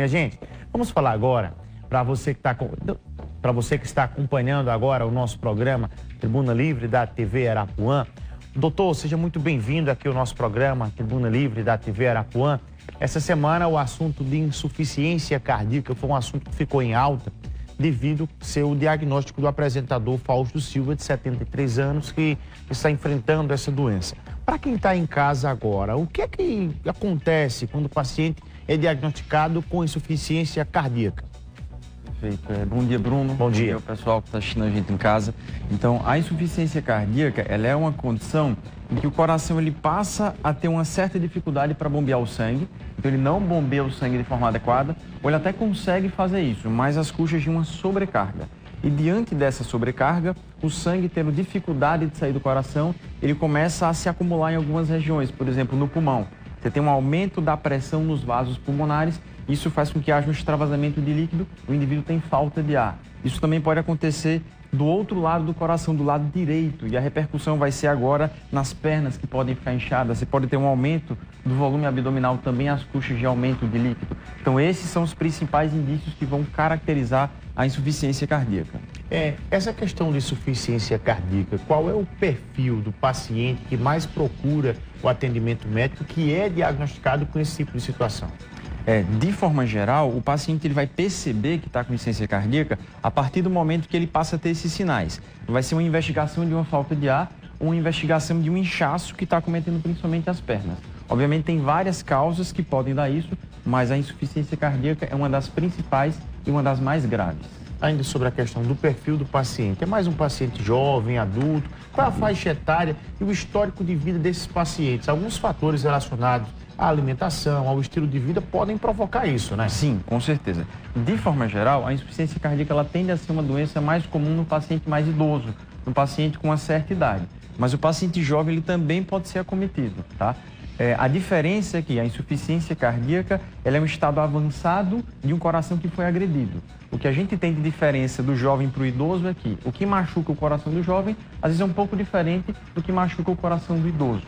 Minha gente, vamos falar agora para você que está acompanhando agora o nosso programa Tribuna Livre da TV Arapuã. Doutor, seja muito bem-vindo aqui ao nosso programa Tribuna Livre da TV Arapuã. Essa semana o assunto de insuficiência cardíaca foi um assunto que ficou em alta devido ao seu diagnóstico do apresentador Fausto Silva, de 73 anos, que está enfrentando essa doença. Para quem está em casa agora, o que é que acontece quando o paciente é diagnosticado com insuficiência cardíaca? Perfeito. Bom dia, Bruno. Bom dia. Bom dia, pessoal que está assistindo a gente em casa. Então, a insuficiência cardíaca, ela é uma condição em que o coração ele passa a ter uma certa dificuldade para bombear o sangue. Então, ele não bombeia o sangue de forma adequada, ou ele até consegue fazer isso, mas às custas de uma sobrecarga. E diante dessa sobrecarga, o sangue tendo dificuldade de sair do coração, ele começa a se acumular em algumas regiões, por exemplo, no pulmão. Você tem um aumento da pressão nos vasos pulmonares, isso faz com que haja um extravasamento de líquido, o indivíduo tem falta de ar. Isso também pode acontecer do outro lado do coração, do lado direito, e a repercussão vai ser agora nas pernas, que podem ficar inchadas. Você pode ter um aumento do volume abdominal também às custas de aumento de líquido. Então esses são os principais indícios que vão caracterizar a insuficiência cardíaca. Essa questão de insuficiência cardíaca, qual é o perfil do paciente que mais procura o atendimento médico que é diagnosticado com esse tipo de situação? De forma geral, o paciente ele vai perceber que está com insuficiência cardíaca a partir do momento que ele passa a ter esses sinais. Vai ser uma investigação de uma falta de ar ou uma investigação de um inchaço que está cometendo principalmente as pernas. Obviamente tem várias causas que podem dar isso, mas a insuficiência cardíaca é uma das principais e uma das mais graves. Ainda sobre a questão do perfil do paciente, é mais um paciente jovem, adulto? Qual é a faixa etária e o histórico de vida desses pacientes? Alguns fatores relacionados à alimentação, ao estilo de vida podem provocar isso, né? Sim, com certeza. De forma geral, a insuficiência cardíaca ela tende a ser uma doença mais comum no paciente mais idoso, no paciente com uma certa idade. Mas o paciente jovem ele também pode ser acometido, tá? A diferença é que a insuficiência cardíaca ela é um estado avançado de um coração que foi agredido. O que a gente tem de diferença do jovem para o idoso é que o que machuca o coração do jovem, às vezes é um pouco diferente do que machuca o coração do idoso.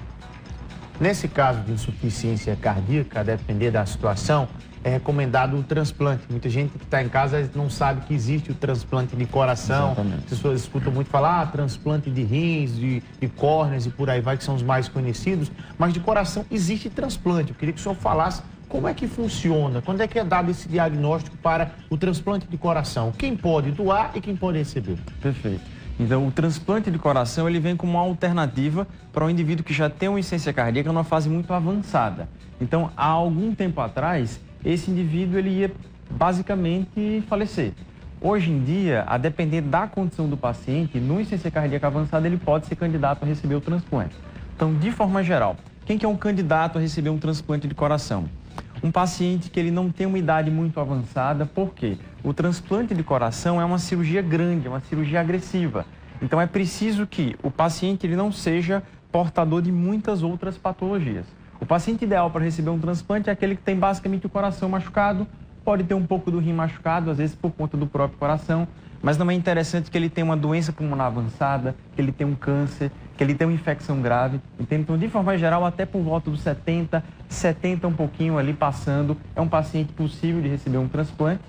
Nesse caso de insuficiência cardíaca, a depender da situação, é recomendado o transplante. Muita gente que está em casa não sabe que existe o transplante de coração. Exatamente. As pessoas escutam muito falar transplante de rins, de córneas e por aí vai, que são os mais conhecidos. Mas de coração existe transplante. Eu queria que o senhor falasse como é que funciona, quando é que é dado esse diagnóstico para o transplante de coração. Quem pode doar e quem pode receber? Perfeito. Então, o transplante de coração ele vem como uma alternativa para um indivíduo que já tem uma insuficiência cardíaca numa fase muito avançada. Então, há algum tempo atrás, esse indivíduo ele ia basicamente falecer. Hoje em dia, a depender da condição do paciente, no insuficiência cardíaca avançada, ele pode ser candidato a receber o transplante. Então, de forma geral, quem que é um candidato a receber um transplante de coração? Um paciente que ele não tem uma idade muito avançada, por quê? O transplante de coração é uma cirurgia grande, é uma cirurgia agressiva. Então é preciso que o paciente ele não seja portador de muitas outras patologias. O paciente ideal para receber um transplante é aquele que tem basicamente o coração machucado, pode ter um pouco do rim machucado, às vezes por conta do próprio coração, mas não é interessante que ele tenha uma doença pulmonar avançada, que ele tenha um câncer, que ele tenha uma infecção grave. Então, de forma geral, até por volta dos 70 um pouquinho ali passando, é um paciente possível de receber um transplante.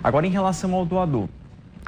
Agora, em relação ao doador,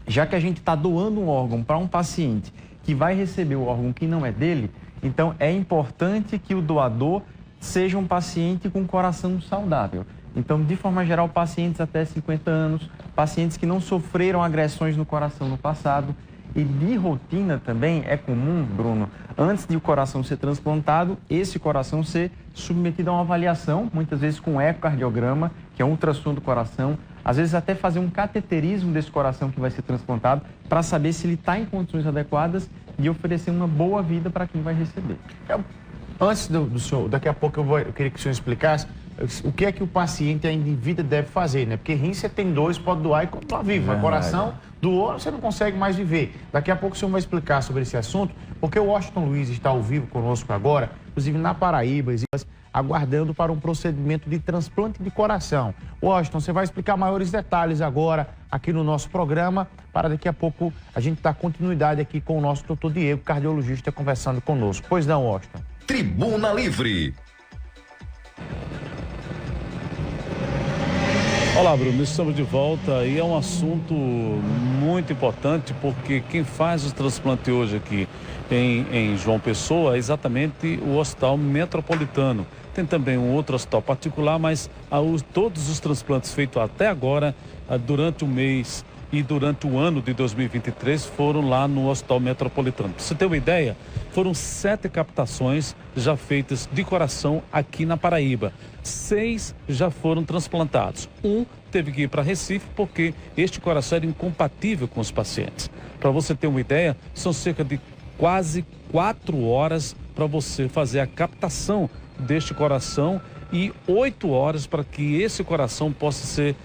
já que a gente está doando um órgão para um paciente que vai receber o órgão que não é dele, então é importante que o doador seja um paciente com coração saudável. Então, de forma geral, pacientes até 50 anos, pacientes que não sofreram agressões no coração no passado. E de rotina também é comum, Bruno, antes de o coração ser transplantado, esse coração ser submetido a uma avaliação, muitas vezes com ecocardiograma, que é um ultrassom do coração, às vezes até fazer um cateterismo desse coração que vai ser transplantado, para saber se ele está em condições adequadas de oferecer uma boa vida para quem vai receber. Antes do senhor, daqui a pouco eu queria que o senhor explicasse o que é que o paciente ainda em vida deve fazer, né? Porque rim você tem dois, pode doar e continuar vivo. Mas coração, doou, você não consegue mais viver. Daqui a pouco o senhor vai explicar sobre esse assunto, porque o Washington Luiz está ao vivo conosco agora, inclusive na Paraíba, aguardando para um procedimento de transplante de coração. Washington, você vai explicar maiores detalhes agora aqui no nosso programa, para daqui a pouco a gente dar continuidade aqui com o nosso doutor Diego, cardiologista, conversando conosco. Pois não, Washington? Tribuna Livre. Olá, Bruno, estamos de volta e é um assunto muito importante porque quem faz o transplante hoje aqui em João Pessoa é exatamente o Hospital Metropolitano. Tem também um outro hospital particular, mas todos os transplantes feitos até agora, durante o mês e durante o ano de 2023, foram lá no Hospital Metropolitano. Para você ter uma ideia, foram 7 captações já feitas de coração aqui na Paraíba. 6 já foram transplantados. Um teve que ir para Recife porque este coração era incompatível com os pacientes. Para você ter uma ideia, são cerca de quase 4 horas para você fazer a captação deste coração e 8 horas para que esse coração possa ser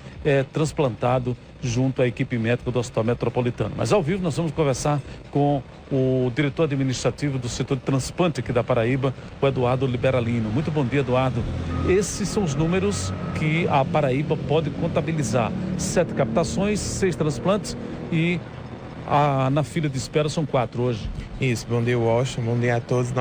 transplantado junto à equipe médica do Hospital Metropolitano. Mas ao vivo nós vamos conversar com o diretor administrativo do setor de transplante aqui da Paraíba, o Eduardo Liberalino. Muito bom dia, Eduardo. Esses são os números que a Paraíba pode contabilizar. 7 captações, 6 transplantes e na fila de espera são 4 hoje. Isso, bom dia, Washington, bom dia a todos.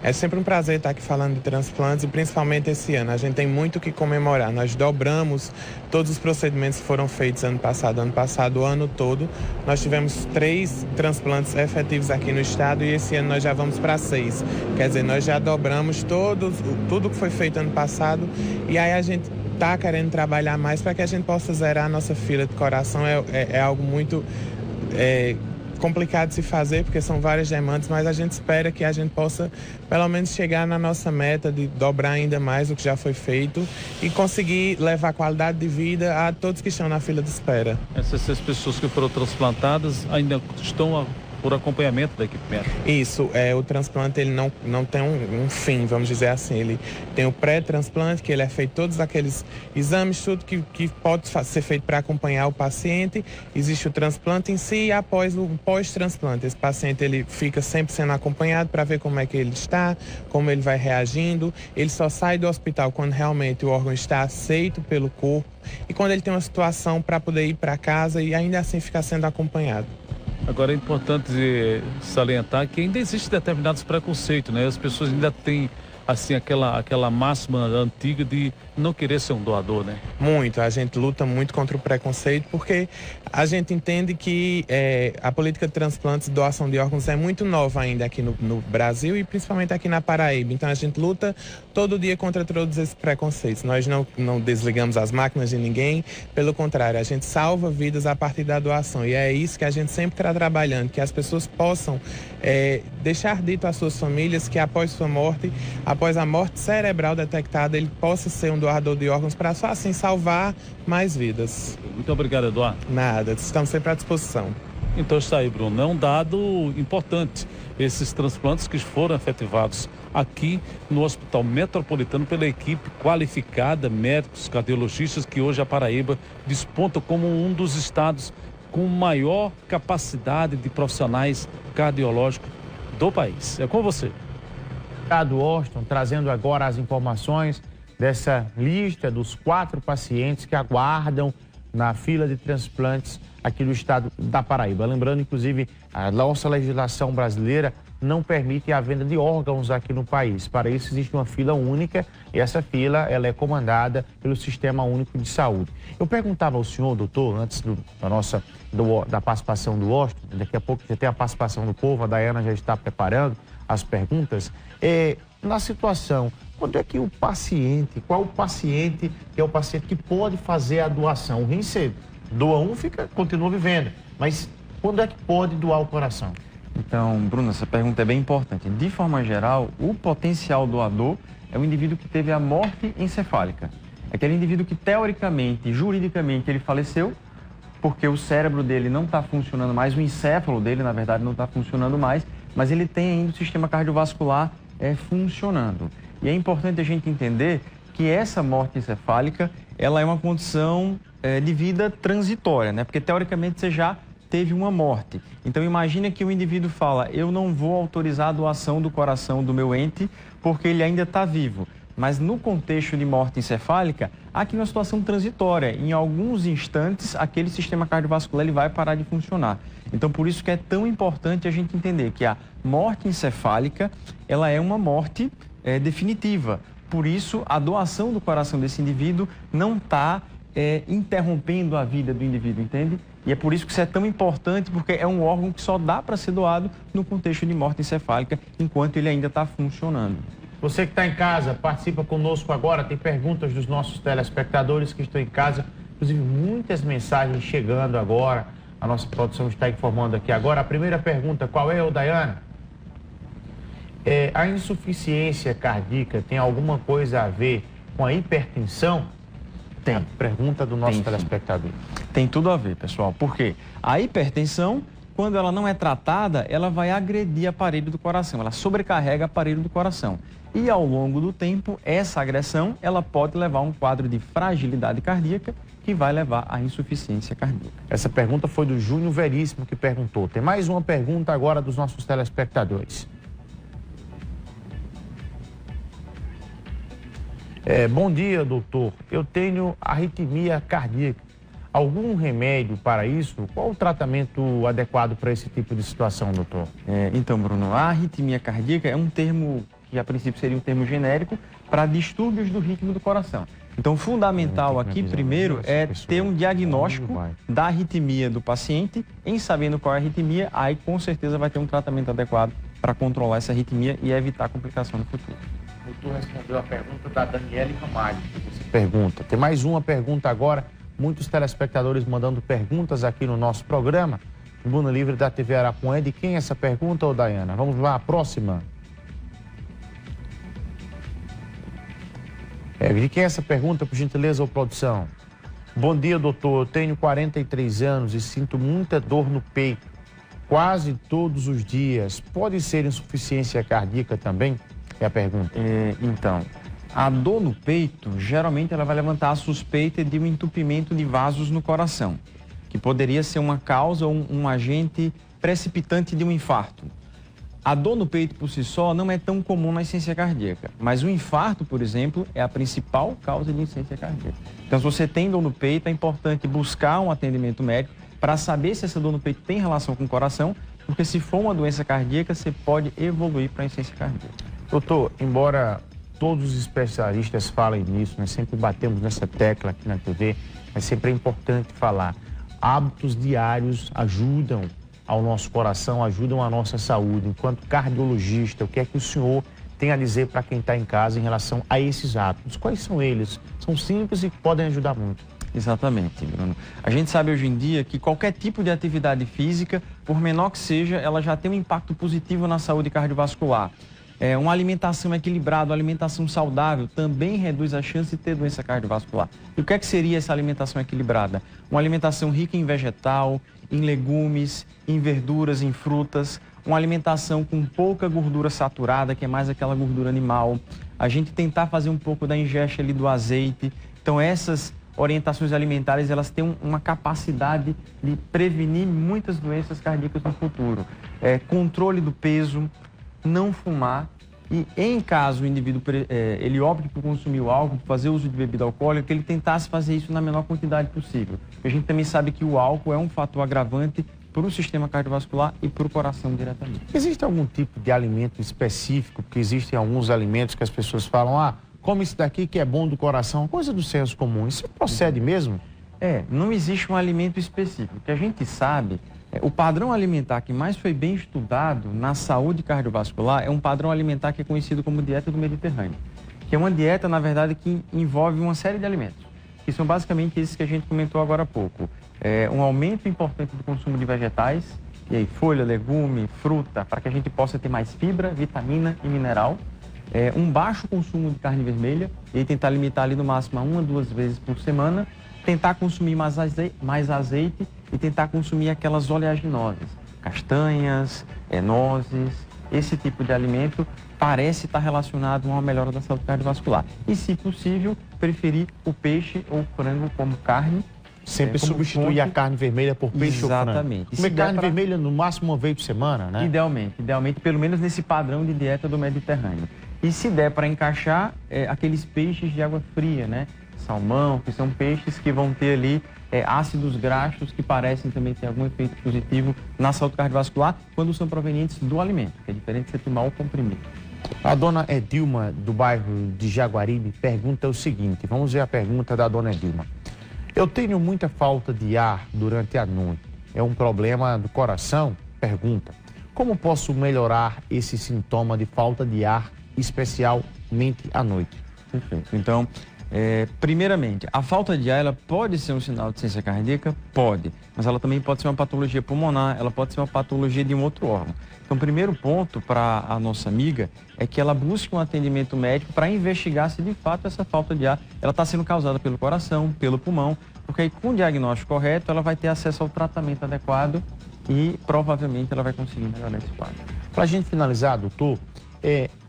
É sempre um prazer estar aqui falando de transplantes e principalmente esse ano. A gente tem muito o que comemorar. Nós dobramos todos os procedimentos que foram feitos ano passado. Ano passado, o ano todo, nós tivemos 3 transplantes efetivos aqui no estado e esse ano nós já vamos para 6. Quer dizer, nós já dobramos tudo que foi feito ano passado e aí a gente está querendo trabalhar mais para que a gente possa zerar a nossa fila de coração. É algo muito complicado de se fazer, porque são várias demandas, mas a gente espera que a gente possa, pelo menos, chegar na nossa meta de dobrar ainda mais o que já foi feito e conseguir levar qualidade de vida a todos que estão na fila de espera. Essas 6 pessoas que foram transplantadas ainda estão por acompanhamento da equipe médica? Isso, o transplante ele não tem um fim, vamos dizer assim. Ele tem o pré-transplante, que ele é feito todos aqueles exames, tudo que pode ser feito para acompanhar o paciente. Existe o transplante em si e após o pós-transplante. Esse paciente ele fica sempre sendo acompanhado para ver como é que ele está, como ele vai reagindo. Ele só sai do hospital quando realmente o órgão está aceito pelo corpo e quando ele tem uma situação para poder ir para casa e ainda assim ficar sendo acompanhado. Agora é importante salientar que ainda existe determinados preconceitos, né? As pessoas ainda têm, assim, aquela máxima antiga de não querer ser um doador, né? Muito, a gente luta muito contra o preconceito porque a gente entende que a política de transplantes e doação de órgãos é muito nova ainda aqui no Brasil e principalmente aqui na Paraíba. Então a gente luta todo dia contra todos esses preconceitos. Nós não desligamos as máquinas de ninguém, pelo contrário, a gente salva vidas a partir da doação e é isso que a gente sempre está trabalhando, que as pessoas possam deixar dito às suas famílias que após sua morte, após a morte cerebral detectada, ele possa ser um doador de órgãos para só assim salvar mais vidas. Muito obrigado, Eduardo. Nada, estamos sempre à disposição. Então está aí, Bruno, é um dado importante. Esses transplantes que foram efetivados aqui no Hospital Metropolitano pela equipe qualificada, médicos, cardiologistas, que hoje a Paraíba desponta como um dos estados com maior capacidade de profissionais cardiológicos do país. É com você. Obrigado, Washington, trazendo agora as informações dessa lista dos 4 pacientes que aguardam na fila de transplantes aqui do estado da Paraíba. Lembrando, inclusive, a nossa legislação brasileira não permite a venda de órgãos aqui no país. Para isso existe uma fila única e essa fila ela é comandada pelo Sistema Único de Saúde. Eu perguntava ao senhor, doutor, antes da participação do Washington, daqui a pouco já tem a participação do povo, a Dayana já está preparando as perguntas, na situação, quando é que o paciente, qual o paciente que é o paciente que pode fazer a doação? O rim você doa continua vivendo, mas quando é que pode doar o coração? Então, Bruno, essa pergunta é bem importante. De forma geral, o potencial doador é o indivíduo que teve a morte encefálica. Aquele indivíduo que, teoricamente, juridicamente, ele faleceu porque o cérebro dele não está funcionando mais, o encéfalo dele, na verdade, não está funcionando mais, mas ele tem ainda o sistema cardiovascular funcionando. E é importante a gente entender que essa morte encefálica, ela é uma condição de vida transitória, né? Porque, teoricamente, você já teve uma morte. Então, imagina que o indivíduo fala, eu não vou autorizar a doação do coração do meu ente porque ele ainda está vivo. Mas no contexto de morte encefálica, há aqui uma situação transitória. Em alguns instantes, aquele sistema cardiovascular ele vai parar de funcionar. Então, por isso que é tão importante a gente entender que a morte encefálica, ela é uma morte definitiva. Por isso, a doação do coração desse indivíduo não está interrompendo a vida do indivíduo, entende? E é por isso que isso é tão importante, porque é um órgão que só dá para ser doado no contexto de morte encefálica, enquanto ele ainda está funcionando. Você que está em casa, participa conosco agora. Tem perguntas dos nossos telespectadores que estão em casa. Inclusive, muitas mensagens chegando agora. A nossa produção está informando aqui agora. A primeira pergunta, qual é, Dayana? A insuficiência cardíaca tem alguma coisa a ver com a hipertensão? Tem. A pergunta do nosso telespectador. Tem tudo a ver, pessoal. Por quê? A hipertensão, quando ela não é tratada, ela vai agredir o aparelho do coração. Ela sobrecarrega o aparelho do coração. E ao longo do tempo, essa agressão, ela pode levar a um quadro de fragilidade cardíaca que vai levar à insuficiência cardíaca. Essa pergunta foi do Júnior Veríssimo que perguntou. Tem mais uma pergunta agora dos nossos telespectadores. Bom dia, doutor. Eu tenho arritmia cardíaca. Algum remédio para isso? Qual o tratamento adequado para esse tipo de situação, doutor? Então, Bruno, a arritmia cardíaca é um termo que a princípio seria um termo genérico para distúrbios do ritmo do coração. Então, fundamental aqui, primeiro, é ter um diagnóstico da arritmia do paciente. Em sabendo qual é a arritmia, aí com certeza vai ter um tratamento adequado para controlar essa arritmia e evitar complicação no futuro. O doutor respondeu a pergunta da Daniele Ramalho, que você pergunta. Tem mais uma pergunta agora. Muitos telespectadores mandando perguntas aqui no nosso programa. Tribuna Livre da TV Arapuã. De quem é essa pergunta, Dayana? Vamos lá, a próxima. De quem é essa pergunta, por gentileza, ou produção? Bom dia, doutor. Eu tenho 43 anos e sinto muita dor no peito, quase todos os dias. Pode ser insuficiência cardíaca também? É a pergunta. Então, a dor no peito, geralmente ela vai levantar a suspeita de um entupimento de vasos no coração, que poderia ser uma causa ou um agente precipitante de um infarto. A dor no peito por si só não é tão comum na insuficiência cardíaca, mas o infarto, por exemplo, é a principal causa de insuficiência cardíaca. Então, se você tem dor no peito, é importante buscar um atendimento médico para saber se essa dor no peito tem relação com o coração, porque se for uma doença cardíaca, você pode evoluir para a insuficiência cardíaca. Doutor, embora todos os especialistas falem nisso, nós sempre batemos nessa tecla aqui na TV, mas sempre é importante falar. Hábitos diários ajudam ao nosso coração, ajudam a nossa saúde. Enquanto cardiologista, o que é que o senhor tem a dizer para quem está em casa em relação a esses hábitos? Quais são eles? São simples e podem ajudar muito. Exatamente, Bruno. A gente sabe hoje em dia que qualquer tipo de atividade física, por menor que seja, ela já tem um impacto positivo na saúde cardiovascular. Uma alimentação equilibrada, uma alimentação saudável também reduz a chance de ter doença cardiovascular. E o que é que seria essa alimentação equilibrada? Uma alimentação rica em vegetal, em legumes, em verduras, em frutas, uma alimentação com pouca gordura saturada, que é mais aquela gordura animal. A gente tentar fazer um pouco da ingesta ali do azeite. Então essas orientações alimentares, elas têm uma capacidade de prevenir muitas doenças cardíacas no futuro. Controle do peso, não fumar e, em caso o indivíduo ele opte por consumir o álcool, por fazer uso de bebida alcoólica, que ele tentasse fazer isso na menor quantidade possível. A gente também sabe que o álcool é um fator agravante para o sistema cardiovascular e para o coração diretamente. Existe algum tipo de alimento específico? Porque existem alguns alimentos que as pessoas falam, come isso daqui que é bom do coração, coisa do senso comum. Isso procede mesmo? Não existe um alimento específico. O que a gente sabe, o padrão alimentar que mais foi bem estudado na saúde cardiovascular é um padrão alimentar que é conhecido como dieta do Mediterrâneo, que é uma dieta, na verdade, que envolve uma série de alimentos, que são basicamente esses que a gente comentou agora há pouco. Um aumento importante do consumo de vegetais, e aí folha, legume, fruta, para que a gente possa ter mais fibra, vitamina e mineral. Um baixo consumo de carne vermelha, e aí tentar limitar ali no máximo a 1 a 2 vezes por semana. Tentar consumir mais azeite e tentar consumir aquelas oleaginosas, castanhas, nozes. Esse tipo de alimento parece estar relacionado a uma melhora da saúde cardiovascular. E, se possível, preferir o peixe ou o frango como carne. Sempre substituir a carne vermelha por peixe ou frango. Exatamente. Comer carne vermelha no máximo uma vez por semana, né? Idealmente, pelo menos nesse padrão de dieta do Mediterrâneo. E se der para encaixar, aqueles peixes de água fria, né? Salmão, que são peixes que vão ter ali ácidos graxos que parecem também ter algum efeito positivo na saúde cardiovascular quando são provenientes do alimento, que é diferente de você tomar o comprimido. A dona Edilma, do bairro de Jaguaribe, pergunta o seguinte, vamos ver a pergunta da dona Edilma. Eu tenho muita falta de ar durante a noite. É um problema do coração? Pergunta. Como posso melhorar esse sintoma de falta de ar, especialmente à noite? Perfeito. Então, primeiramente, a falta de ar, ela pode ser um sinal de insuficiência cardíaca? Pode. Mas ela também pode ser uma patologia pulmonar, ela pode ser uma patologia de um outro órgão. Então, o primeiro ponto para a nossa amiga é que ela busque um atendimento médico para investigar se de fato essa falta de ar ela está sendo causada pelo coração, pelo pulmão, porque aí com o diagnóstico correto ela vai ter acesso ao tratamento adequado e provavelmente ela vai conseguir melhorar esse quadro. Para a gente finalizar, doutor,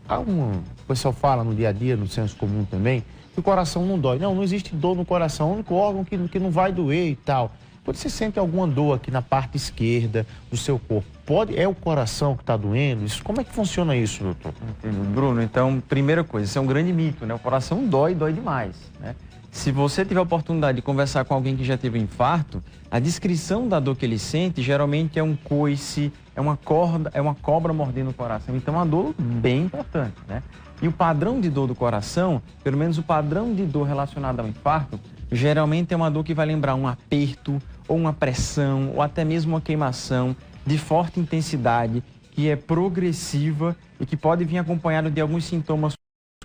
o pessoal fala no dia a dia, no senso comum também, que o coração não dói. Não existe dor no coração, é o único órgão que não vai doer e tal. Quando você sente alguma dor aqui na parte esquerda do seu corpo, é o coração que está doendo? Como é que funciona isso, doutor? Entendi. Bruno, então, primeira coisa, isso é um grande mito, né? O coração dói demais, né? Se você tiver a oportunidade de conversar com alguém que já teve um infarto, a descrição da dor que ele sente geralmente é um coice, é uma cobra mordendo o coração. Então, é uma dor bem importante, né? E o padrão de dor do coração, pelo menos o padrão de dor relacionado ao infarto, geralmente é uma dor que vai lembrar um aperto, ou uma pressão, ou até mesmo uma queimação de forte intensidade, que é progressiva e que pode vir acompanhado de alguns sintomas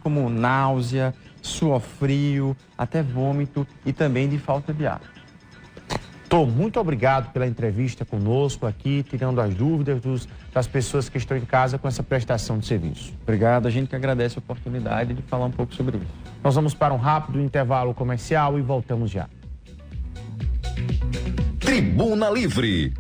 como náusea, suor frio, até vômito e também de falta de ar. Doutor, muito obrigado pela entrevista conosco aqui, tirando as dúvidas das pessoas que estão em casa com essa prestação de serviço. Obrigado, a gente que agradece a oportunidade de falar um pouco sobre isso. Nós vamos para um rápido intervalo comercial e voltamos já. Tribuna Livre.